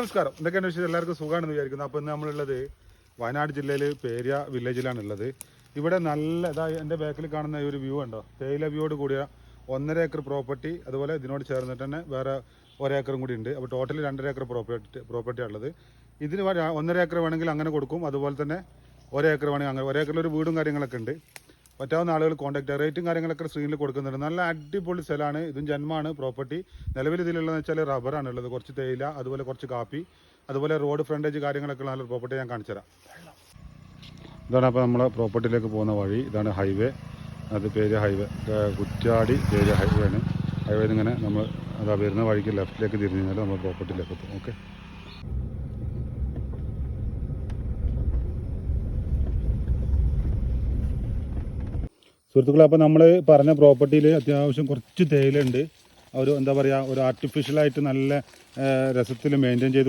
നമസ്കാരം, എന്തൊക്കെയാണ് വിഷയം? എല്ലാവർക്കും സുഖമാണെന്ന് വിചാരിക്കുന്നു. അപ്പോൾ ഇന്ന് നമ്മളുള്ളത് വയനാട് ജില്ലയിൽ പേരിയ വില്ലേജിലാണുള്ളത്. ഇവിടെ നല്ല എൻ്റെ ബാക്കിൽ കാണുന്ന ഒരു വ്യൂ ഉണ്ടോ, തേയില വ്യൂയോട് കൂടിയ 1.5 ഏക്കർ പ്രോപ്പർട്ടി, അതുപോലെ ഇതിനോട് ചേർന്നിട്ട് തന്നെ വേറെ 1 ഏക്കറും കൂടി ഉണ്ട്. അപ്പോൾ ടോട്ടൽ 2.5 ഏക്കർ പ്രോപ്പർട്ടി ഉള്ളത്. ഇതിന് 1.5 ഏക്കർ വേണമെങ്കിൽ അങ്ങനെ കൊടുക്കും, അതുപോലെ തന്നെ 1 ഏക്കർ വേണമെങ്കിൽ അങ്ങനെ. 1 ഏക്കറിൽ ഒരു വീടും കാര്യങ്ങളൊക്കെ ഉണ്ട്. പറ്റാവുന്ന ആളുകൾ കോൺടാക്ട്. റേറ്റും കാര്യങ്ങളൊക്കെ സ്ക്രീനിൽ കൊടുക്കുന്നുണ്ട്. നല്ല അടിപൊളി സ്ഥലമാണ്. ഇതും ജന്മമാണ് പ്രോപ്പർട്ടി. നിലവിൽ ഇതിലുള്ളതെന്ന് വെച്ചാൽ റബ്ബറാണ് ഉള്ളത്, കുറച്ച് തേയില, അതുപോലെ കുറച്ച് കാപ്പി, അതുപോലെ റോഡ് ഫ്രണ്ടേജ് കാര്യങ്ങളൊക്കെ ഉള്ള നല്ലൊരു പ്രോപ്പർട്ടി ഞാൻ കാണിച്ചു തരാം. ഇതാണ് അപ്പോൾ നമ്മളെ പ്രോപ്പർട്ടിയിലേക്ക് പോകുന്ന വഴി. ഇതാണ് ഹൈവേ, അത് പേരിയ ഹൈവേ, കുറ്റ്യാടി പേരിയ ഹൈവേ ആണ്. ഹൈവേയിൽ ഇങ്ങനെ നമ്മൾ വരുന്ന വഴിക്ക് ലെഫ്റ്റിലേക്ക് തിരിഞ്ഞു കഴിഞ്ഞാൽ നമ്മൾ പ്രോപ്പർട്ടിയിലേക്ക് എത്തും. ഓക്കെ, സുഹൃത്തുക്കളെ, അപ്പോൾ നമ്മൾ പറഞ്ഞ പ്രോപ്പർട്ടിയിൽ അത്യാവശ്യം കുറച്ച് തേയിലുണ്ട്. ഒരു എന്താ പറയുക, ഒരു ആർട്ടിഫിഷ്യലായിട്ട് നല്ല രസത്തിൽ മെയിൻറ്റെയിൻ ചെയ്ത്